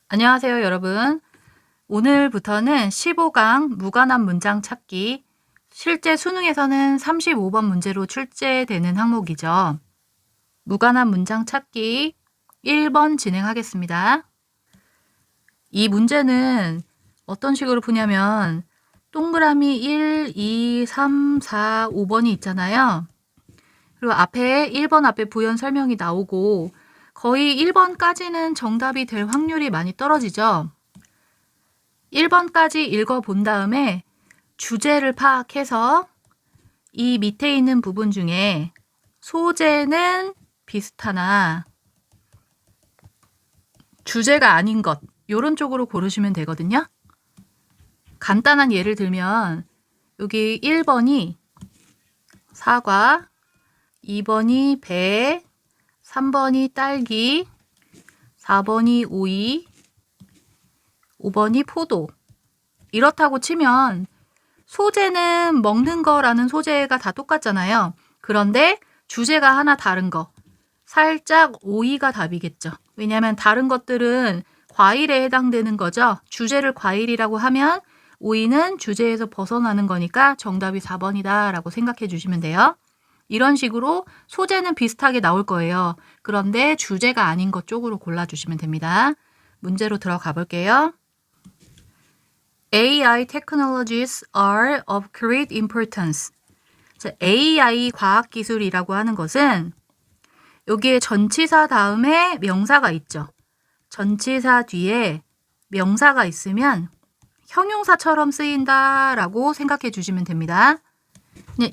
안녕하세요, 여러분. 오늘부터는 15강 무관한 문장 찾기, 실제 수능에서는 35번 문제로 출제되는 항목이죠. 무관한 문장 찾기 1번 진행하겠습니다. 이 문제는 어떤 식으로 푸냐면 동그라미 1, 2, 3, 4, 5번이 있잖아요. 그리고 앞에 1번 앞에 부연 설명이 나오고 거의 1번까지는 정답이 될 확률이 많이 떨어지죠. 1번까지 읽어본 다음에 주제를 파악해서 이 밑에 있는 부분 중에 소재는 비슷하나 주제가 아닌 것, 이런 쪽으로 고르시면 되거든요. 간단한 예를 들면 여기 1번이 사과, 2번이 배, 3번이 딸기, 4번이 오이, 5번이 포도. 이렇다고 치면 소재는 먹는 거라는 소재가 다 똑같잖아요. 그런데 주제가 하나 다른 거. 살짝 오이가 답이겠죠. 왜냐하면 다른 것들은 과일에 해당되는 거죠. 주제를 과일이라고 하면 오이는 주제에서 벗어나는 거니까 정답이 4번이다 라고 생각해 주시면 돼요. 이런 식으로 소재는 비슷하게 나올 거예요. 그런데 주제가 아닌 것 쪽으로 골라주시면 됩니다. 문제로 들어가 볼게요. AI technologies are of great importance. 자, AI 과학기술이라고 하는 것은 여기에 전치사 다음에 명사가 있죠. 전치사 뒤에 명사가 있으면 형용사처럼 쓰인다라고 생각해 주시면 됩니다.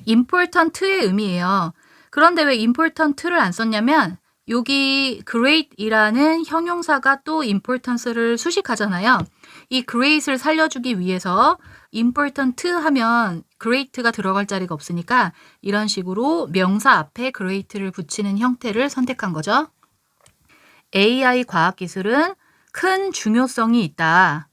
important의 의미예요. 그런데 왜 important를 안 썼냐면 여기 great이라는 형용사가 또 importance를 수식하잖아요. 이 great을 살려주기 위해서 important 하면 great가 들어갈 자리가 없으니까 이런 식으로 명사 앞에 great를 붙이는 형태를 선택한 거죠. AI 과학기술은 큰 중요성이 있다.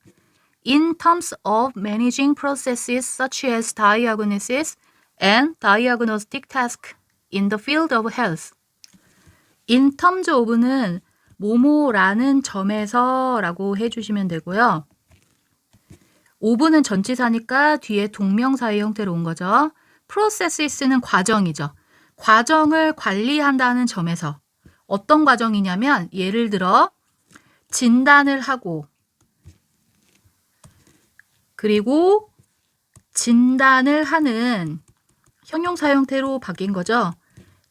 In terms of managing processes such as diagnosis and diagnostic tasks in the field of health. In terms of는 뭐뭐라는 점에서 라고 해주시면 되고요. of는 전치사니까 뒤에 동명사의 형태로 온 거죠. processes는 과정이죠. 과정을 관리한다는 점에서 어떤 과정이냐면 예를 들어 진단을 하고 그리고 진단을 하는 형용사 형태로 바뀐 거죠.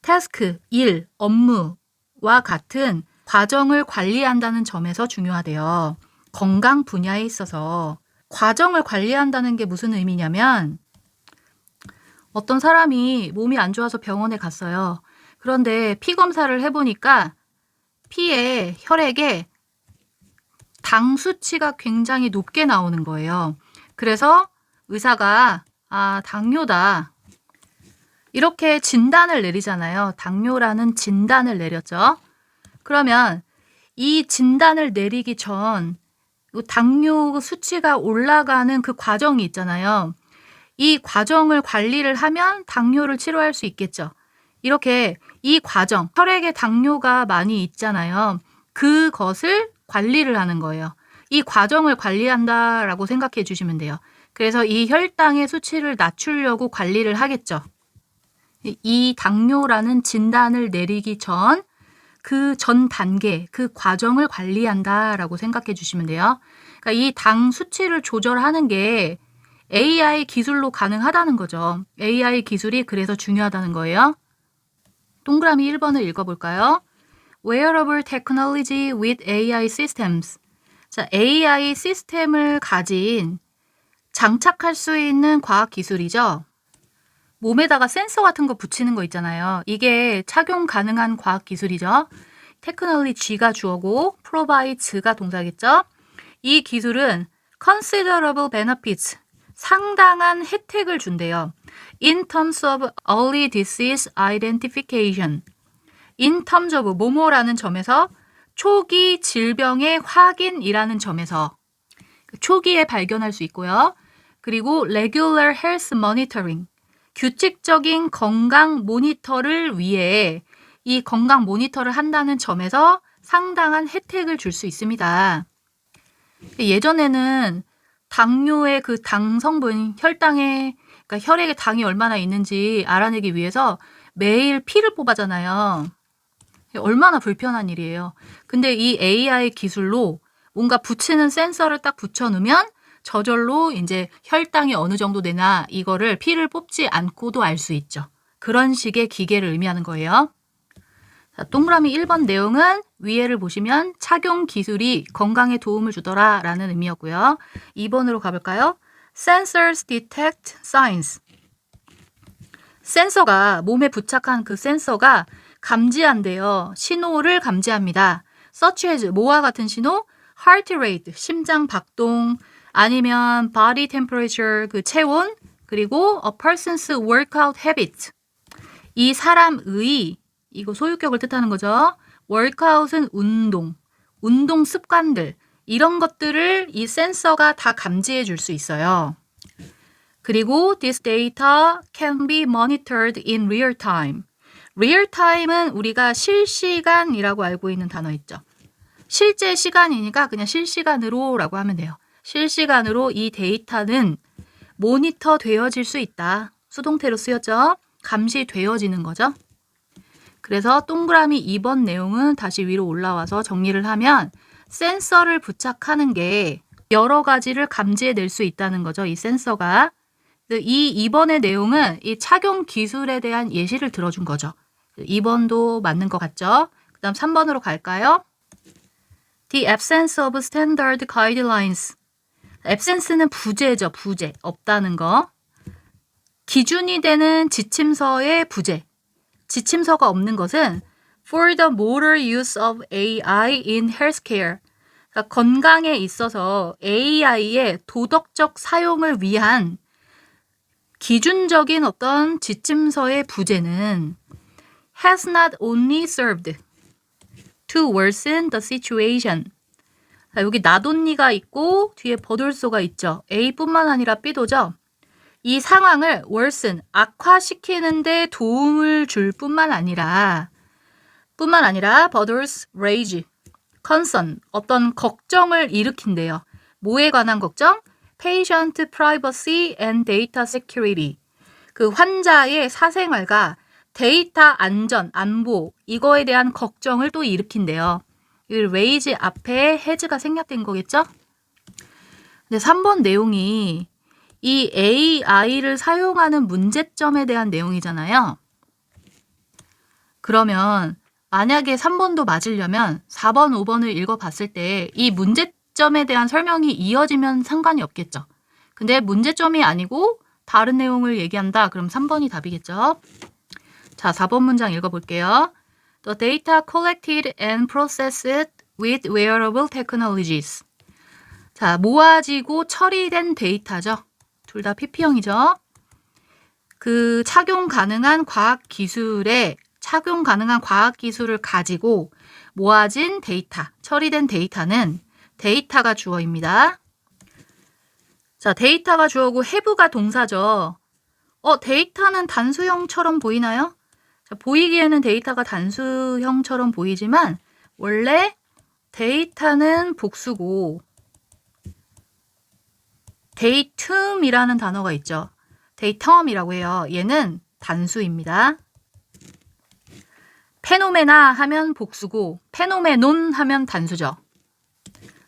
task, 일, 업무와 같은 과정을 관리한다는 점에서 중요하대요. 건강 분야에 있어서 과정을 관리한다는 게 무슨 의미냐면 어떤 사람이 몸이 안 좋아서 병원에 갔어요. 그런데 피 검사를 해보니까 피에 혈액에 당 수치가 굉장히 높게 나오는 거예요. 그래서 의사가 당뇨다. 이렇게 진단을 내리잖아요. 당뇨라는 진단을 내렸죠. 그러면 이 진단을 내리기 전 당뇨 수치가 올라가는 그 과정이 있잖아요. 이 과정을 관리를 하면 당뇨를 치료할 수 있겠죠. 이렇게 이 과정, 혈액에 당뇨가 많이 있잖아요. 그것을 관리를 하는 거예요. 이 과정을 관리한다라고 생각해 주시면 돼요. 그래서 이 혈당의 수치를 낮추려고 관리를 하겠죠. 이 당뇨라는 진단을 내리기 전 그 전 단계, 그 과정을 관리한다라고 생각해 주시면 돼요. 그러니까 이 당 수치를 조절하는 게 AI 기술로 가능하다는 거죠. AI 기술이 그래서 중요하다는 거예요. 동그라미 1번을 읽어볼까요? Wearable technology with AI systems. 자, AI 시스템을 가진 장착할 수 있는 과학 기술이죠. 몸에다가 센서 같은 거 붙이는 거 있잖아요. 이게 착용 가능한 과학 기술이죠. technology가 주어고 provides가 동사겠죠. 이 기술은 considerable benefits, 상당한 혜택을 준대요. In terms of early disease identification. In terms of 뭐뭐라는 점에서 초기 질병의 확인이라는 점에서 초기에 발견할 수 있고요. 그리고 regular health monitoring. 규칙적인 건강 모니터를 위해 이 건강 모니터를 한다는 점에서 상당한 혜택을 줄 수 있습니다. 예전에는 당뇨의 그 당 성분, 혈당에, 그러니까 혈액에 당이 얼마나 있는지 알아내기 위해서 매일 피를 뽑아잖아요. 얼마나 불편한 일이에요. 근데 이 AI 기술로 뭔가 붙이는 센서를 딱 붙여놓으면 저절로 이제 혈당이 어느 정도 되나 이거를 피를 뽑지 않고도 알 수 있죠. 그런 식의 기계를 의미하는 거예요. 자, 동그라미 1번 내용은 위에를 보시면 착용 기술이 건강에 도움을 주더라 라는 의미였고요. 2번으로 가볼까요? Sensors detect signs. 센서가 몸에 부착한 그 센서가 감지한대요. 신호를 감지합니다. such as 뭐와 같은 신호? heart rate, 심장 박동, 아니면 body temperature, 그 체온, 그리고 a person's workout habit. 이 사람의, 이거 소유격을 뜻하는 거죠. workout은 운동 습관들, 이런 것들을 이 센서가 다 감지해 줄 수 있어요. 그리고 this data can be monitored in real time. real time은 우리가 실시간이라고 알고 있는 단어 있죠. 실제 시간이니까 그냥 실시간으로 라고 하면 돼요. 실시간으로 이 데이터는 모니터 되어질 수 있다. 수동태로 쓰였죠. 감시되어지는 거죠. 그래서 동그라미 2번 내용은 다시 위로 올라와서 정리를 하면 센서를 부착하는 게 여러 가지를 감지해낼 수 있다는 거죠. 이 센서가. 이 2번의 내용은 이 착용 기술에 대한 예시를 들어준 거죠. 2번도 맞는 것 같죠? 그 다음 3번으로 갈까요? The absence of standard guidelines. absence는 부재죠. 부재. 없다는 거. 기준이 되는 지침서의 부재. 지침서가 없는 것은 for the moral use of AI in healthcare. 그러니까 건강에 있어서 AI의 도덕적 사용을 위한 기준적인 어떤 지침서의 부재는 has not only served to worsen the situation. 자, 여기 나돈니가 있고 뒤에 버돌소가 있죠. A뿐만 아니라 B도죠. 이 상황을 worsen, 악화시키는데 도움을 줄 뿐만 아니라 burdens raise, concern, 어떤 걱정을 일으킨대요. 뭐에 관한 걱정? patient privacy and data security. 그 환자의 사생활과 데이터 안전, 안보, 이거에 대한 걱정을 또 일으킨대요. 이 raise 앞에 has가 생략된 거겠죠? 근데 3번 내용이 이 AI를 사용하는 문제점에 대한 내용이잖아요. 그러면 만약에 3번도 맞으려면 4번, 5번을 읽어봤을 때 이 문제점에 대한 설명이 이어지면 상관이 없겠죠. 근데 문제점이 아니고 다른 내용을 얘기한다. 그럼 3번이 답이겠죠. 자, 4번 문장 읽어볼게요. The data collected and processed with wearable technologies. 자, 모아지고 처리된 데이터죠. 둘 다 PP형이죠. 그 착용 가능한 과학 기술을 가지고 모아진 데이터, 처리된 데이터는 데이터가 주어입니다. 자, 데이터가 주어고 have가 동사죠. 데이터는 단수형처럼 보이나요? 자, 보이기에는 데이터가 단수형처럼 보이지만 원래 데이터는 복수고 데이텀이라는 단어가 있죠. 데이텀이라고 해요. 얘는 단수입니다. 페노메나 하면 복수고 페노메논 하면 단수죠.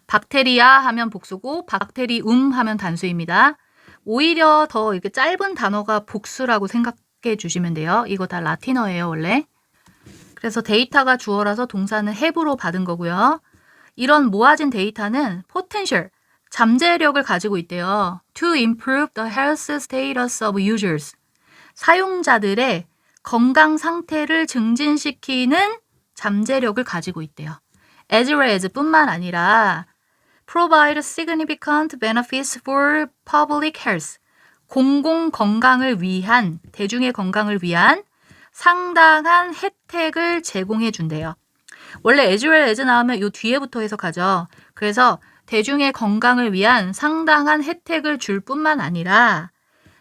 박테리아 하면 복수고 박테리움 하면 단수입니다. 오히려 더 이렇게 짧은 단어가 복수라고 생각해 주시면 돼요. 이거 다 라틴어예요, 원래. 그래서 데이터가 주어라서 동사는 have로 받은 거고요. 이런 모아진 데이터는 potential, 잠재력을 가지고 있대요. To improve the health status of users. 사용자들의 건강 상태를 증진시키는 잠재력을 가지고 있대요. As well as 뿐만 아니라 provide significant benefits for public health. 공공 건강을 위한, 대중의 건강을 위한 상당한 혜택을 제공해 준대요. 원래 as well as 나오면 요 뒤에부터 해석하죠. 그래서 대중의 건강을 위한 상당한 혜택을 줄 뿐만 아니라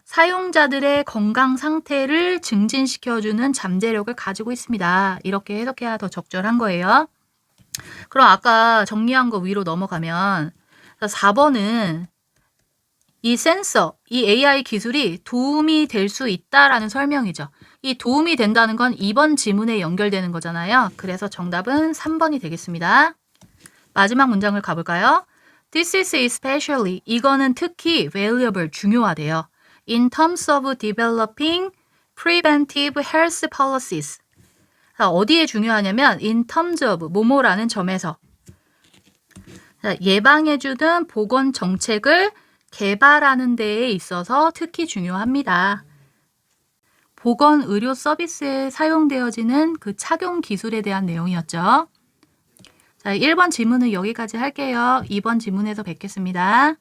사용자들의 건강 상태를 증진시켜주는 잠재력을 가지고 있습니다. 이렇게 해석해야 더 적절한 거예요. 그럼 아까 정리한 거 위로 넘어가면 4번은 이 센서, 이 AI 기술이 도움이 될 수 있다라는 설명이죠. 이 도움이 된다는 건 2번 지문에 연결되는 거잖아요. 그래서 정답은 3번이 되겠습니다. 마지막 문장을 가볼까요? This is especially, 이거는 특히 valuable, 중요하대요. In terms of developing preventive health policies. 어디에 중요하냐면 in terms of, 뭐뭐라는 점에서 예방해주는 보건 정책을 개발하는 데에 있어서 특히 중요합니다. 보건 의료 서비스에 사용되어지는 그 착용 기술에 대한 내용이었죠. 자, 1번 지문은 여기까지 할게요. 2번 지문에서 뵙겠습니다.